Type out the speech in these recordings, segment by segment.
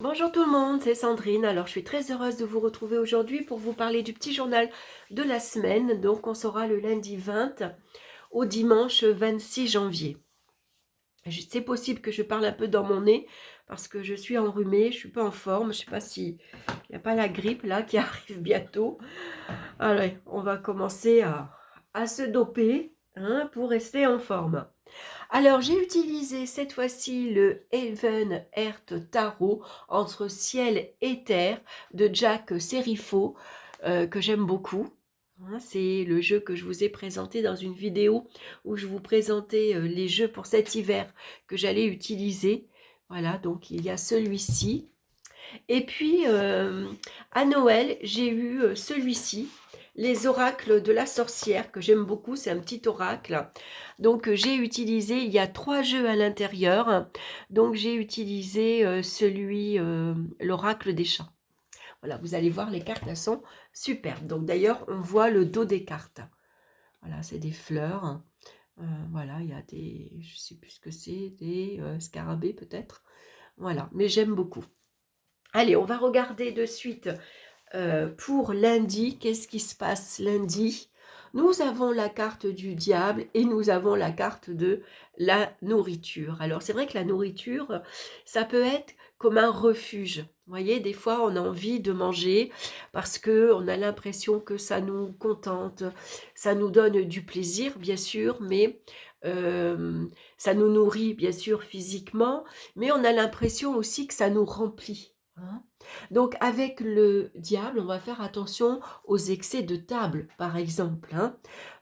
Bonjour tout le monde, c'est Sandrine. Alors je suis très heureuse de vous retrouver aujourd'hui pour vous parler du petit journal de la semaine. Donc on sera le lundi 20 au dimanche 26 janvier. C'est possible que je parle un peu dans mon nez parce que je suis enrhumée, je suis pas en forme. Je ne sais pas s'il n'y a pas la grippe là qui arrive bientôt. Allez, on va commencer à se doper pour rester en forme. Alors, j'ai utilisé cette fois-ci le Heaven Earth Tarot entre ciel et terre de Jack Serifo, que j'aime beaucoup. C'est le jeu que je vous ai présenté dans une vidéo où je vous présentais les jeux pour cet hiver que j'allais utiliser. Voilà, donc il y a celui-ci. Et puis, à Noël, j'ai eu celui-ci, les oracles de la sorcière, que j'aime beaucoup, c'est un petit oracle. Donc, j'ai utilisé, il y a 3 jeux à l'intérieur, donc j'ai utilisé l'oracle des champs. Voilà, vous allez voir, les cartes, elles sont superbes. Donc, d'ailleurs, on voit le dos des cartes. Voilà, c'est des fleurs. Voilà, il y a des, je ne sais plus ce que c'est, des scarabées peut-être. Voilà, mais j'aime beaucoup. Allez, on va regarder de suite pour lundi. Qu'est-ce qui se passe lundi? Nous avons la carte du diable et nous avons la carte de la nourriture. Alors, c'est vrai que la nourriture, ça peut être comme un refuge. Vous voyez, des fois, on a envie de manger parce qu'on a l'impression que ça nous contente, ça nous donne du plaisir, bien sûr, mais ça nous nourrit, bien sûr, physiquement, mais on a l'impression aussi que ça nous remplit. Donc avec le diable, on va faire attention aux excès de table, par exemple,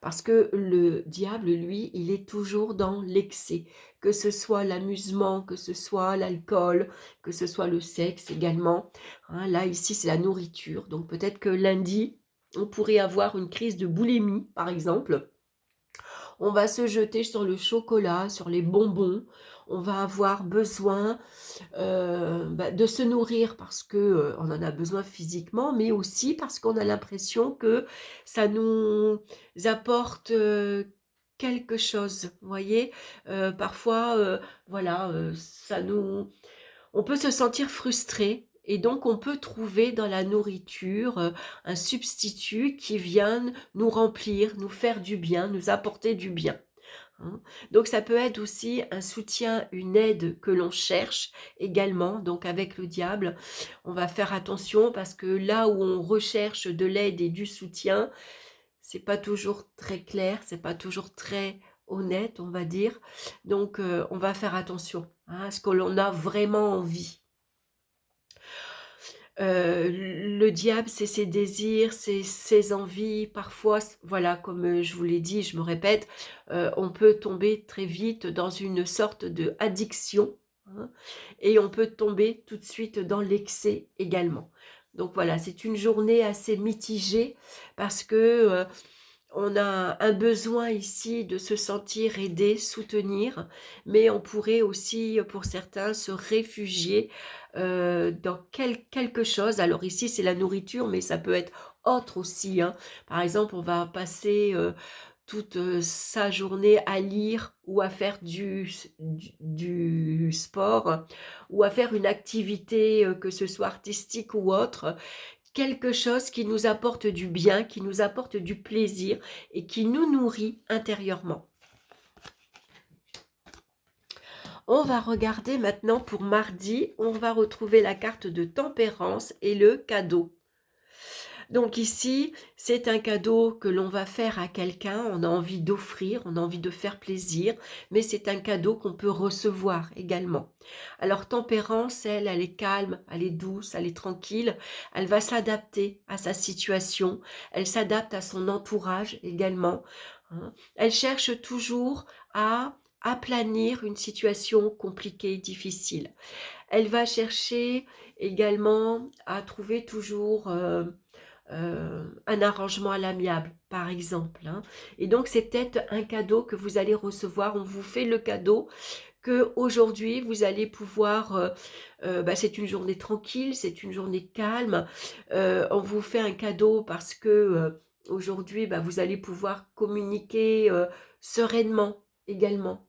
parce que le diable, lui, il est toujours dans l'excès, que ce soit l'amusement, que ce soit l'alcool, que ce soit le sexe également. Là, ici, c'est la nourriture. Donc peut-être que lundi, on pourrait avoir une crise de boulimie, par exemple. On va se jeter sur le chocolat, sur les bonbons. On va avoir besoin de se nourrir parce que on en a besoin physiquement, mais aussi parce qu'on a l'impression que ça nous apporte quelque chose. Vous voyez, parfois, voilà, on peut se sentir frustré. Et donc, on peut trouver dans la nourriture un substitut qui vient nous remplir, nous faire du bien, nous apporter du bien. Donc ça peut être aussi un soutien, une aide que l'on cherche également. Donc avec le diable, on va faire attention parce que là où on recherche de l'aide et du soutien, c'est pas toujours très clair, c'est pas toujours très honnête, on va dire. Donc on va faire attention à ce que l'on a vraiment envie. Le diable, c'est ses désirs, c'est ses envies. Parfois, voilà, comme je vous l'ai dit, je me répète, on peut tomber très vite dans une sorte de addiction, et on peut tomber tout de suite dans l'excès également. Donc voilà, c'est une journée assez mitigée parce que on a un besoin ici de se sentir aidé, soutenir, mais on pourrait aussi, pour certains, se réfugier dans quelque chose. Alors ici, c'est la nourriture, mais ça peut être autre aussi. Par exemple, on va passer toute sa journée à lire ou à faire du sport ou à faire une activité, que ce soit artistique ou autre, quelque chose qui nous apporte du bien, qui nous apporte du plaisir et qui nous nourrit intérieurement. On va regarder maintenant pour mardi, on va retrouver la carte de tempérance et le cadeau. Donc ici, c'est un cadeau que l'on va faire à quelqu'un, on a envie d'offrir, on a envie de faire plaisir, mais c'est un cadeau qu'on peut recevoir également. Alors tempérance, elle est calme, elle est douce, elle est tranquille, elle va s'adapter à sa situation, elle s'adapte à son entourage également. Elle cherche toujours à aplanir une situation compliquée, difficile. Elle va chercher également à trouver toujours un arrangement à l'amiable, par exemple. Et donc, c'est peut-être un cadeau que vous allez recevoir. On vous fait le cadeau que aujourd'hui vous allez pouvoir. C'est une journée tranquille, c'est une journée calme. On vous fait un cadeau parce que aujourd'hui, vous allez pouvoir communiquer sereinement également.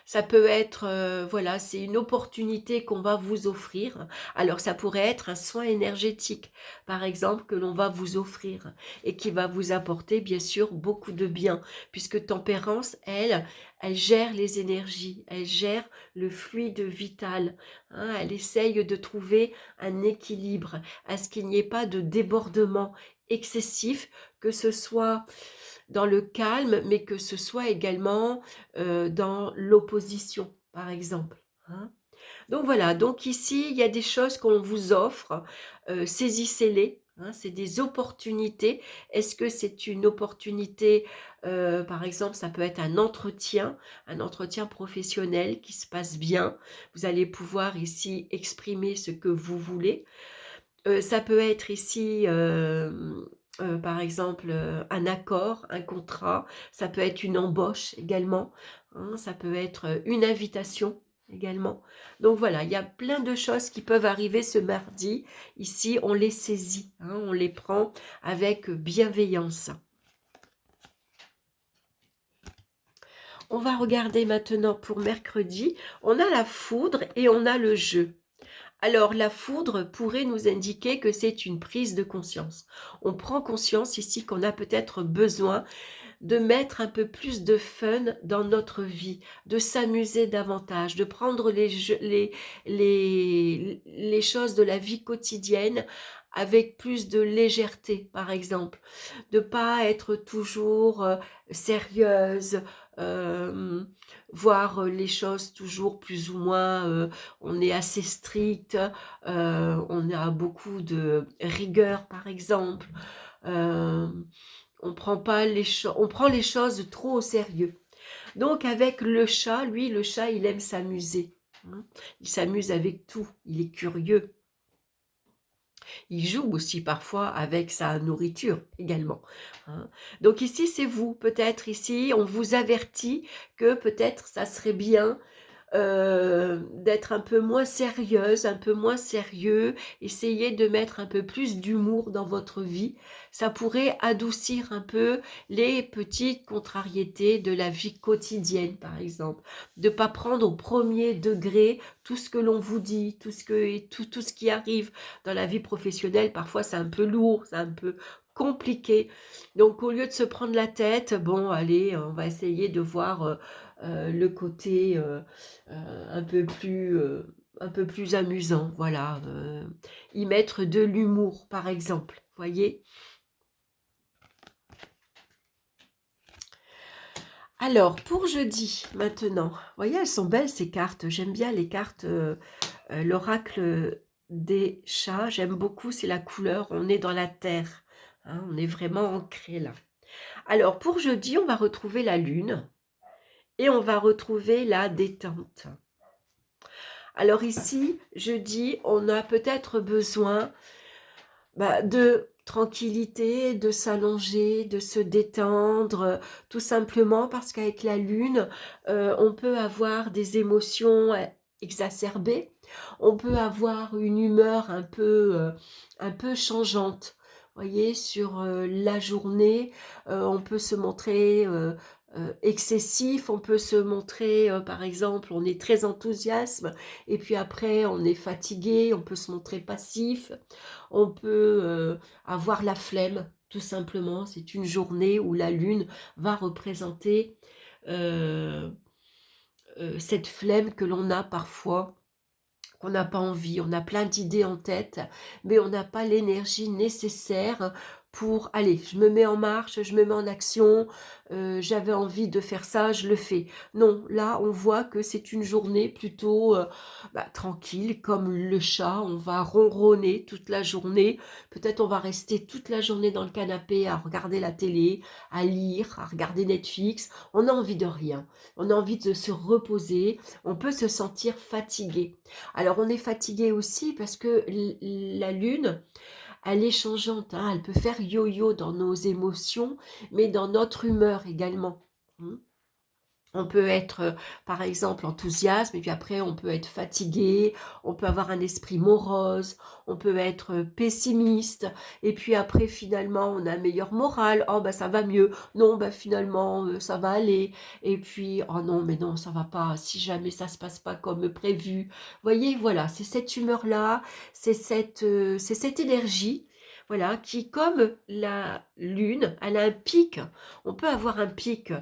Ça peut être, voilà, c'est une opportunité qu'on va vous offrir. Alors ça pourrait être un soin énergétique, par exemple, que l'on va vous offrir et qui va vous apporter bien sûr beaucoup de bien, puisque Tempérance, elle gère les énergies, elle gère le fluide vital, hein, elle essaye de trouver un équilibre, à ce qu'il n'y ait pas de débordement excessif, que ce soit dans le calme, mais que ce soit également dans l'opposition, par exemple. Hein. Donc voilà, donc ici, il y a des choses qu'on vous offre, saisissez-les, hein, c'est des opportunités. Est-ce que c'est une opportunité, par exemple, ça peut être un entretien professionnel qui se passe bien. Vous allez pouvoir ici exprimer ce que vous voulez. Ça peut être ici, par exemple, un accord, un contrat, ça peut être une embauche également, hein, ça peut être une invitation également. Donc voilà, il y a plein de choses qui peuvent arriver ce mardi. Ici, on les saisit, hein, on les prend avec bienveillance. On va regarder maintenant pour mercredi. On a la foudre et on a le jeu. Alors, la foudre pourrait nous indiquer que c'est une prise de conscience. On prend conscience ici qu'on a peut-être besoin de mettre un peu plus de fun dans notre vie, de s'amuser davantage, de prendre les choses de la vie quotidienne avec plus de légèreté, par exemple, de pas être toujours sérieuse, euh, voir les choses toujours plus ou moins, on est assez strict, on a beaucoup de rigueur, par exemple. Euh, on prend les choses trop au sérieux. Donc avec le chat, lui, le chat, il aime s'amuser. Hein. Il s'amuse avec tout. Il est curieux. Il joue aussi parfois avec sa nourriture également. Hein. Donc ici, c'est vous. Peut-être ici, on vous avertit que peut-être ça serait bien d'être un peu moins sérieuse, un peu moins sérieux, essayez de mettre un peu plus d'humour dans votre vie. Ça pourrait adoucir un peu les petites contrariétés de la vie quotidienne, par exemple. De ne pas prendre au premier degré tout ce que l'on vous dit, tout ce qui arrive dans la vie professionnelle. Parfois, c'est un peu lourd, c'est un peu compliqué. Donc, au lieu de se prendre la tête, bon, allez, on va essayer de voir le côté un peu plus amusant, voilà. Y mettre de l'humour, par exemple, voyez. Alors, pour jeudi, maintenant, vous voyez, elles sont belles ces cartes. J'aime bien les cartes, l'oracle des chats. J'aime beaucoup, c'est la couleur. On est dans la terre. Hein, on est vraiment ancré là. Alors, pour jeudi, on va retrouver la lune et on va retrouver la détente. Alors ici, jeudi, on a peut-être besoin de tranquillité, de s'allonger, de se détendre, tout simplement parce qu'avec la lune, on peut avoir des émotions exacerbées, on peut avoir une humeur un peu changeante. Voyez, sur la journée, on peut se montrer excessif, on peut se montrer, par exemple, on est très enthousiaste, et puis après on est fatigué, on peut se montrer passif, on peut avoir la flemme, tout simplement. C'est une journée où la lune va représenter euh, cette flemme que l'on a parfois, qu'on n'a pas envie. On a plein d'idées en tête, mais on n'a pas l'énergie nécessaire pour, allez, je me mets en marche, je me mets en action, j'avais envie de faire ça, je le fais. Non, là, on voit que c'est une journée plutôt tranquille, comme le chat, on va ronronner toute la journée, peut-être on va rester toute la journée dans le canapé à regarder la télé, à lire, à regarder Netflix, on a envie de rien, on a envie de se reposer, on peut se sentir fatigué. Alors on est fatigué aussi parce que la lune, elle est changeante, hein, elle peut faire yo-yo dans nos émotions, mais dans notre humeur également. Hein. On peut être, par exemple, enthousiaste, et puis après, on peut être fatigué, on peut avoir un esprit morose, on peut être pessimiste, et puis après, finalement, on a un meilleur moral. Oh, bah, ça va mieux. Non, bah, finalement, ça va aller. Et puis, oh non, mais non, ça va pas. Si jamais ça se passe pas comme prévu. Voyez, voilà, c'est cette humeur-là, c'est cette énergie, voilà, qui, comme la lune, elle a un pic. On peut avoir un pic,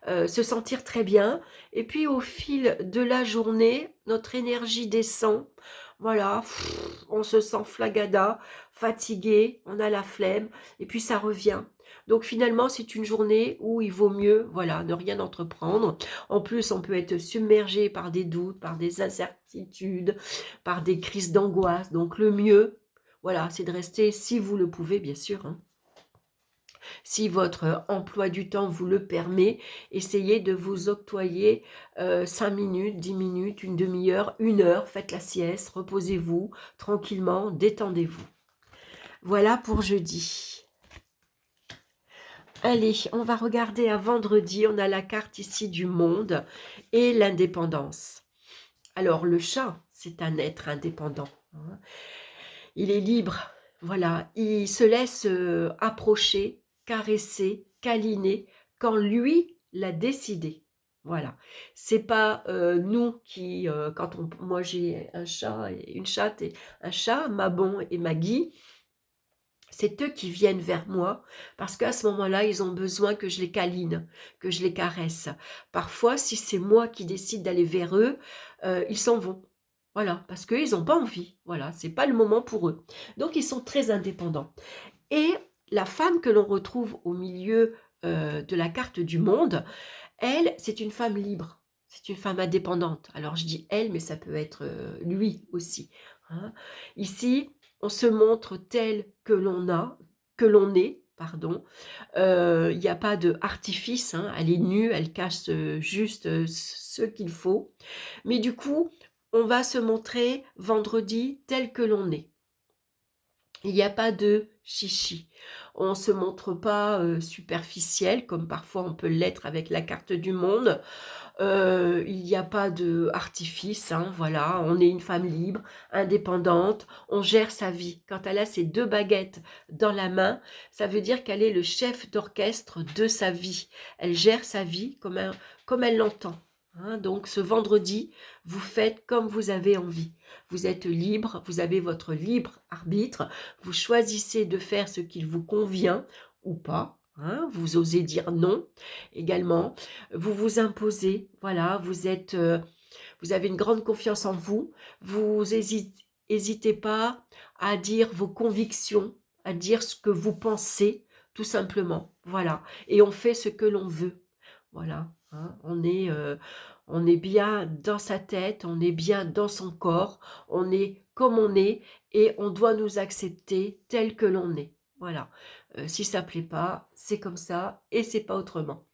se sentir très bien. Et puis au fil de la journée, notre énergie descend. Voilà, on se sent flagada, fatigué, on a la flemme, et puis ça revient. Donc finalement, c'est une journée où il vaut mieux, voilà, ne rien entreprendre. En plus, on peut être submergé par des doutes, par des incertitudes, par des crises d'angoisse. Donc le mieux, voilà, c'est de rester, si vous le pouvez, bien sûr, hein, si votre emploi du temps vous le permet, essayez de vous octroyer 5 minutes, 10 minutes, une demi-heure, une heure, faites la sieste, reposez-vous tranquillement, détendez-vous. Voilà pour jeudi. Allez, on va regarder à vendredi, on a la carte ici du monde et l'indépendance. Alors le chat, c'est un être indépendant, hein. Il est libre, voilà, il se laisse approcher, caresser, câliner quand lui l'a décidé. Voilà, c'est pas nous qui, moi j'ai un chat et une chatte et un chat, Mabon et Maggie, c'est eux qui viennent vers moi parce qu'à ce moment-là, ils ont besoin que je les câline, que je les caresse. Parfois, si c'est moi qui décide d'aller vers eux, ils s'en vont. Voilà, parce qu'ils n'ont pas envie. Voilà, c'est pas le moment pour eux. Donc, ils sont très indépendants. Et la femme que l'on retrouve au milieu de la carte du monde, elle, c'est une femme libre. C'est une femme indépendante. Alors, je dis elle, mais ça peut être lui aussi, hein. Ici, on se montre tel que l'on est, pardon. Il n'y a pas de artifice, hein. Elle est nue, elle cache juste ce qu'il faut. Mais du coup, on va se montrer vendredi tel que l'on est. Il n'y a pas de chichi. On ne se montre pas superficiel, comme parfois on peut l'être avec la carte du monde. Il n'y a pas de artifice, hein, voilà. On est une femme libre, indépendante, on gère sa vie. Quand elle a ses 2 baguettes dans la main, ça veut dire qu'elle est le chef d'orchestre de sa vie. Elle gère sa vie comme elle l'entend, hein. Donc ce vendredi, vous faites comme vous avez envie. Vous êtes libre, vous avez votre libre arbitre, vous choisissez de faire ce qui vous convient ou pas, hein. Vous osez dire non également. Vous vous imposez, voilà, vous avez une grande confiance en vous. Vous hésitez pas à dire vos convictions, à dire ce que vous pensez, tout simplement. Voilà. Et on fait ce que l'on veut. Voilà, hein. On est bien dans sa tête, on est bien dans son corps, on est comme on est et on doit nous accepter tel que l'on est. Voilà. Si ça plaît pas, c'est comme ça et c'est pas autrement.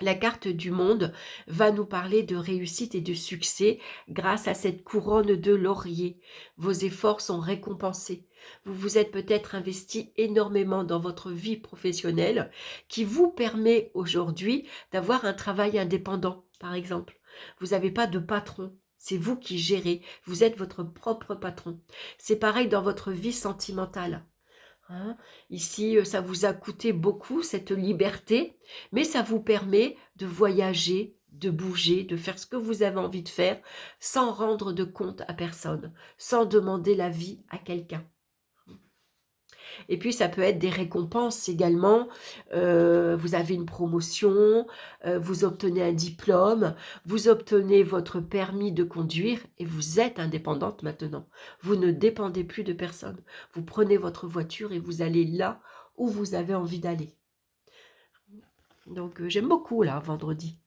La carte du monde va nous parler de réussite et de succès grâce à cette couronne de laurier. Vos efforts sont récompensés. Vous vous êtes peut-être investi énormément dans votre vie professionnelle qui vous permet aujourd'hui d'avoir un travail indépendant, par exemple. Vous n'avez pas de patron. C'est vous qui gérez. Vous êtes votre propre patron. C'est pareil dans votre vie sentimentale, hein. Ici, ça vous a coûté beaucoup, cette liberté, mais ça vous permet de voyager, de bouger, de faire ce que vous avez envie de faire, sans rendre de compte à personne, sans demander l'avis à quelqu'un. Et puis, ça peut être des récompenses également. Vous avez une promotion, vous obtenez un diplôme, vous obtenez votre permis de conduire et vous êtes indépendante maintenant. Vous ne dépendez plus de personne. Vous prenez votre voiture et vous allez là où vous avez envie d'aller. Donc, j'aime beaucoup, là, vendredi.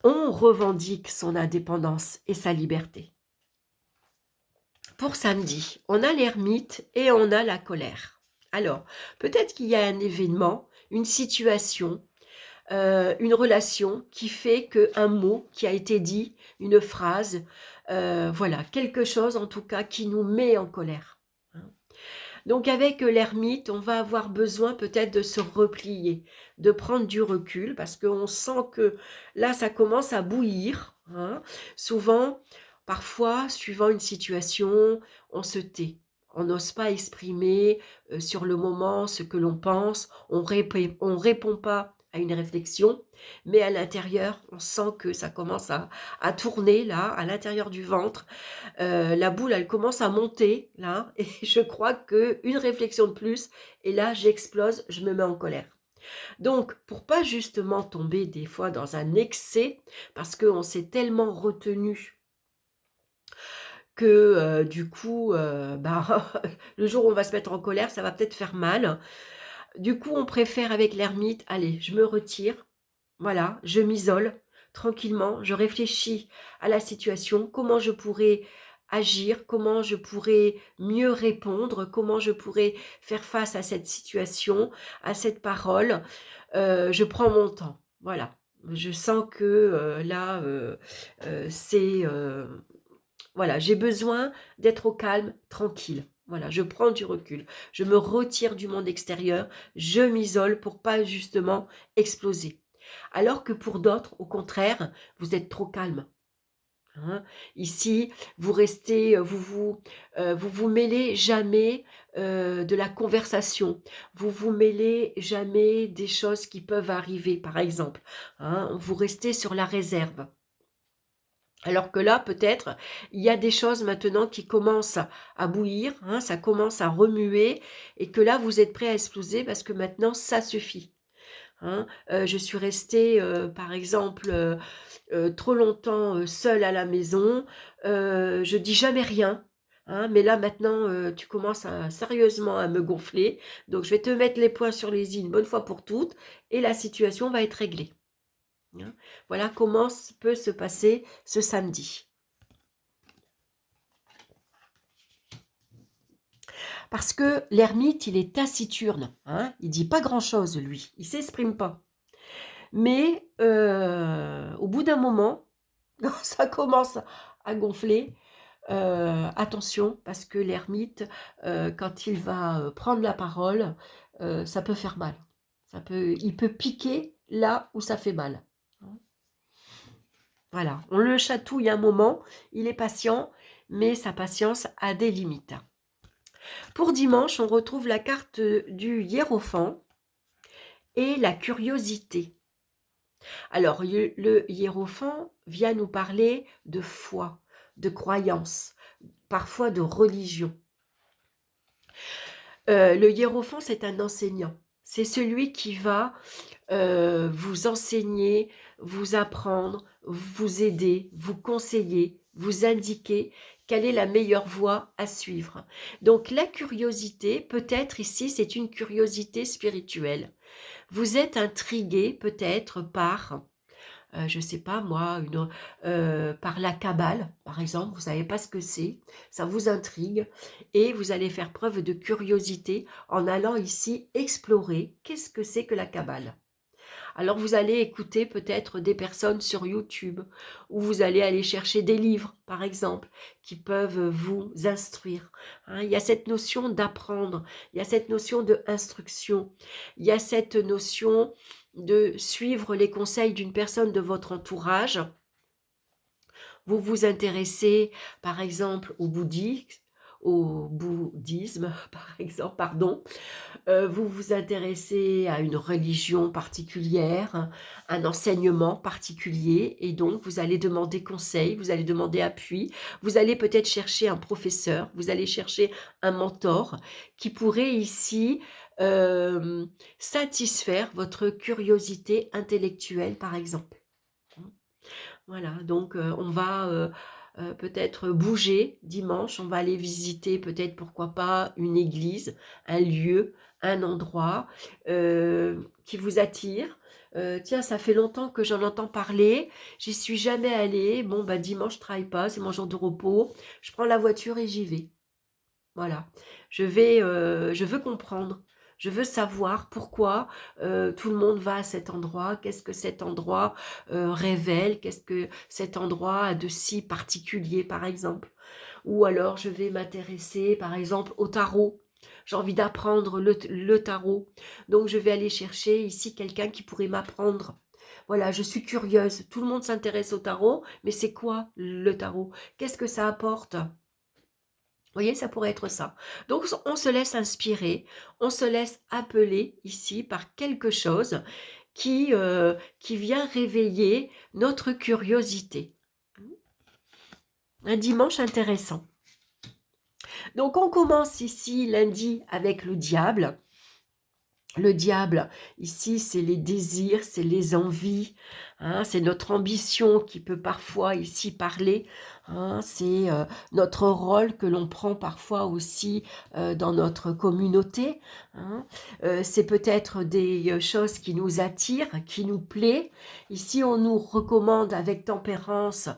On revendique son indépendance et sa liberté. Pour samedi, on a l'ermite et on a la colère. Alors, peut-être qu'il y a un événement, une situation, une relation qui fait qu'un mot qui a été dit, une phrase, voilà, quelque chose en tout cas qui nous met en colère, hein. Donc avec l'ermite, on va avoir besoin peut-être de se replier, de prendre du recul, parce qu'on sent que là, ça commence à bouillir, hein. Souvent, parfois, suivant une situation, on se tait. On n'ose pas exprimer sur le moment ce que l'on pense, on répond pas à une réflexion, mais à l'intérieur, on sent que ça commence à tourner là, à l'intérieur du ventre. La boule, elle commence à monter là, et je crois qu'une réflexion de plus, et là, j'explose, je me mets en colère. Donc, pour pas justement tomber des fois dans un excès, parce qu'on s'est tellement retenu que du coup, bah, le jour où on va se mettre en colère, ça va peut-être faire mal. Du coup, on préfère avec l'ermite, allez, je me retire, voilà, je m'isole tranquillement, je réfléchis à la situation, comment je pourrais agir, comment je pourrais mieux répondre, comment je pourrais faire face à cette situation, à cette parole. Je prends mon temps, voilà. Je sens que là, c'est... voilà, j'ai besoin d'être au calme, tranquille. Voilà, je prends du recul. Je me retire du monde extérieur, je m'isole pour pas justement exploser. Alors que pour d'autres, au contraire, vous êtes trop calme, hein. Ici, vous restez, vous vous mêlez jamais de la conversation. Vous vous mêlez jamais des choses qui peuvent arriver, par exemple, hein. Vous restez sur la réserve. Alors que là, peut-être, il y a des choses maintenant qui commencent à bouillir, hein, ça commence à remuer, et que là, vous êtes prêt à exploser parce que maintenant, ça suffit, hein. Je suis restée, par exemple, trop longtemps seule à la maison, je dis jamais rien, hein, mais là maintenant, tu commences sérieusement à me gonfler, donc je vais te mettre les points sur les i une bonne fois pour toutes, et la situation va être réglée, hein. Voilà comment peut se passer ce samedi. Parce que l'ermite, il est taciturne, hein, il dit pas grand-chose, lui, il s'exprime pas. Mais au bout d'un moment, quand ça commence à gonfler, attention, parce que l'ermite, quand il va prendre la parole, ça peut faire mal. Il peut piquer là où ça fait mal, hein. Voilà, on le chatouille un moment, il est patient, mais sa patience a des limites. Pour dimanche, on retrouve la carte du hiérophant et la curiosité. Alors, le hiérophant vient nous parler de foi, de croyance, parfois de religion. Le hiérophant, c'est un enseignant. C'est celui qui va vous enseigner, vous apprendre, vous aider, vous conseiller, vous indiquer quelle est la meilleure voie à suivre. Donc la curiosité, peut-être ici, c'est une curiosité spirituelle. Vous êtes intrigué peut-être par, je ne sais pas moi, par la Kabbale, par exemple, vous ne savez pas ce que c'est, ça vous intrigue, et vous allez faire preuve de curiosité en allant ici explorer qu'est-ce que c'est que la Kabbale. Alors vous allez écouter peut-être des personnes sur YouTube, ou vous allez aller chercher des livres, par exemple, qui peuvent vous instruire, hein. Il y a cette notion d'apprendre, il y a cette notion de instruction, il y a cette notion de suivre les conseils d'une personne de votre entourage. Vous vous intéressez, par exemple, au bouddhisme, par exemple, pardon. Vous vous intéressez à une religion particulière, un enseignement particulier, et donc vous allez demander conseil, vous allez demander appui, vous allez peut-être chercher un professeur, vous allez chercher un mentor qui pourrait ici satisfaire votre curiosité intellectuelle, par exemple. Voilà, donc on va peut-être bouger dimanche, on va aller visiter peut-être, pourquoi pas, une église, un lieu, un endroit qui vous attire. Tiens, ça fait longtemps que j'en entends parler, j'y suis jamais allée. Bon, bah dimanche, je travaille pas, c'est mon jour de repos. Je prends la voiture et j'y vais. Voilà, je veux comprendre, je veux savoir pourquoi tout le monde va à cet endroit, qu'est-ce que cet endroit révèle, qu'est-ce que cet endroit a de si particulier, par exemple. Ou alors je vais m'intéresser, par exemple, au tarot. j'ai envie d'apprendre le tarot. Donc, je vais aller chercher ici quelqu'un qui pourrait m'apprendre. Voilà, je suis curieuse. Tout le monde s'intéresse au tarot, mais c'est quoi le tarot? Qu'est-ce que ça apporte? Vous voyez, ça pourrait être ça. Donc, on se laisse inspirer, on se laisse appeler ici par quelque chose qui vient réveiller notre curiosité. Un dimanche intéressant. Donc, on commence ici lundi avec le diable. Le diable, ici, c'est les désirs, c'est les envies, hein, c'est notre ambition qui peut parfois ici parler, hein, c'est notre rôle que l'on prend parfois aussi dans notre communauté, hein, c'est peut-être des choses qui nous attirent, qui nous plaisent. Ici, on nous recommande avec tempérance,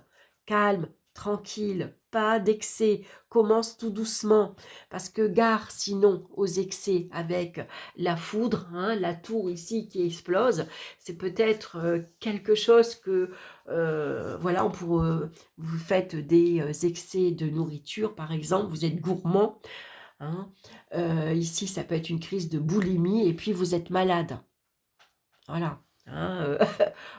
calme, tranquille, pas d'excès, commence tout doucement, parce que gare sinon aux excès avec la foudre, hein, la tour ici qui explose, c'est peut-être quelque chose que, voilà, vous faites des excès de nourriture, par exemple, vous êtes gourmand, hein, ici ça peut être une crise de boulimie, et puis vous êtes malade, voilà. Hein,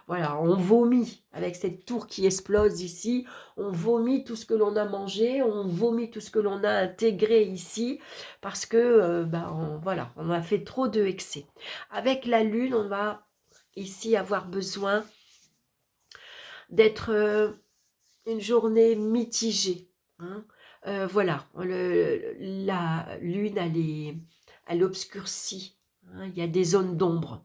voilà, on vomit avec cette tour qui explose ici, on vomit tout ce que l'on a mangé, on vomit tout ce que l'on a intégré ici, parce que voilà, on a fait trop de excès. Avec la lune, on va ici avoir besoin d'être une journée mitigée, hein. Voilà, la lune, elle obscurcit, hein, il y a des zones d'ombre.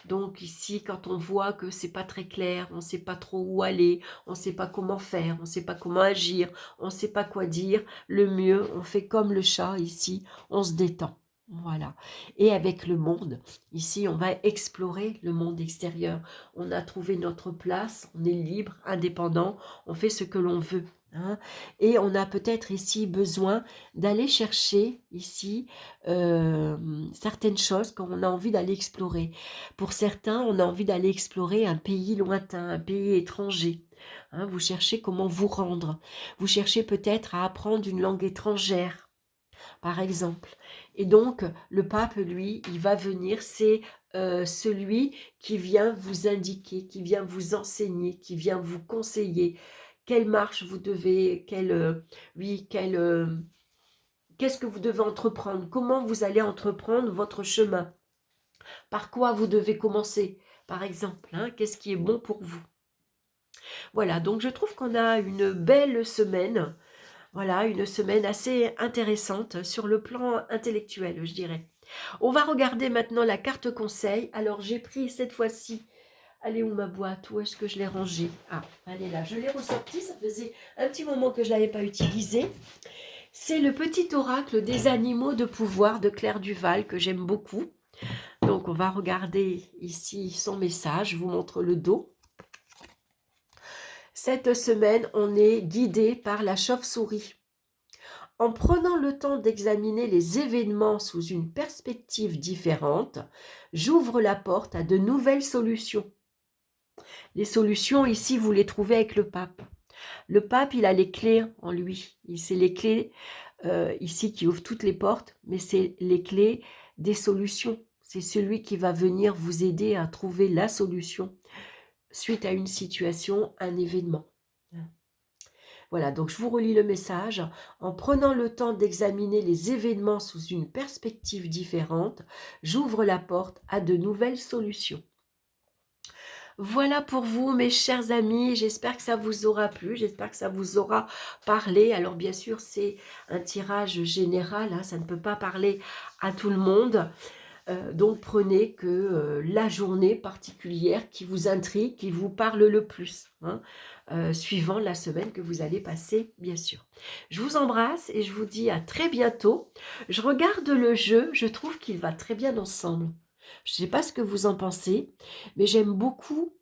Donc ici, quand on voit que c'est pas très clair, on ne sait pas trop où aller, on ne sait pas comment faire, on ne sait pas comment agir, on ne sait pas quoi dire, le mieux, on fait comme le chat ici, on se détend. Voilà. Et avec le monde, ici, on va explorer le monde extérieur. On a trouvé notre place, on est libre, indépendant, on fait ce que l'on veut, hein. Et on a peut-être ici besoin d'aller chercher ici certaines choses qu'on a envie d'aller explorer. Pour certains, on a envie d'aller explorer un pays lointain, un pays étranger. Hein, vous cherchez comment vous rendre. Vous cherchez peut-être à apprendre une langue étrangère, par exemple. Et donc, le pape, lui, il va venir, c'est celui qui vient vous indiquer, qui vient vous enseigner, qui vient vous conseiller quelle marche vous devez, qu'est-ce que vous devez entreprendre, comment vous allez entreprendre votre chemin. Par quoi vous devez commencer, par exemple, hein, qu'est-ce qui est bon pour vous. Voilà, donc je trouve qu'on a une belle semaine, voilà, une semaine assez intéressante sur le plan intellectuel, je dirais. On va regarder maintenant la carte conseil. Alors j'ai pris cette fois-ci, elle est où ma boîte? Où est-ce que je l'ai rangée? Ah, elle est là, je l'ai ressortie, ça faisait un petit moment que je ne l'avais pas utilisée. C'est le petit oracle des animaux de pouvoir de Claire Duval que j'aime beaucoup. Donc, on va regarder ici son message. Je vous montre le dos. Cette semaine, on est guidé par la chauve-souris. En prenant le temps d'examiner les événements sous une perspective différente, j'ouvre la porte à de nouvelles solutions. Les solutions, ici, vous les trouvez avec le pape. Le pape, il a les clés en lui. C'est les clés ici qui ouvrent toutes les portes, mais c'est les clés des solutions. C'est celui qui va venir vous aider à trouver la solution suite à une situation, un événement. Voilà, donc je vous relis le message. En prenant le temps d'examiner les événements sous une perspective différente, j'ouvre la porte à de nouvelles solutions. Voilà pour vous, mes chers amis. J'espère que ça vous aura plu. J'espère que ça vous aura parlé. Alors, bien sûr, c'est un tirage général, hein, ça ne peut pas parler à tout le monde. Donc, prenez que la journée particulière qui vous intrigue, qui vous parle le plus, hein, suivant la semaine que vous allez passer, bien sûr. Je vous embrasse et je vous dis à très bientôt. Je regarde le jeu, je trouve qu'il va très bien ensemble. Je ne sais pas ce que vous en pensez, mais j'aime beaucoup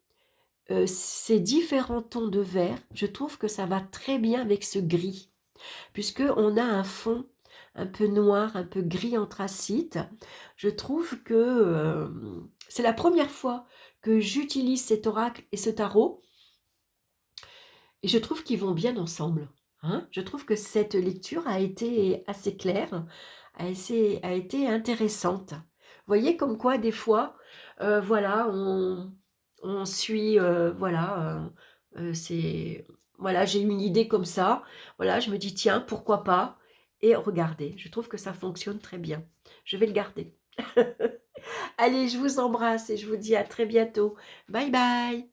ces différents tons de vert. Je trouve que ça va très bien avec ce gris, puisqu'on a un fond un peu noir, un peu gris anthracite. Je trouve que c'est la première fois que j'utilise cet oracle et ce tarot, et je trouve qu'ils vont bien ensemble. Hein? Je trouve que cette lecture a été assez claire, a été intéressante. Vous voyez comme quoi des fois, voilà, on suit, voilà, c'est voilà, j'ai une idée comme ça, voilà, je me dis: «Tiens, pourquoi pas?» et regardez, je trouve que ça fonctionne très bien. Je vais le garder. Allez, je vous embrasse et je vous dis à très bientôt. Bye bye.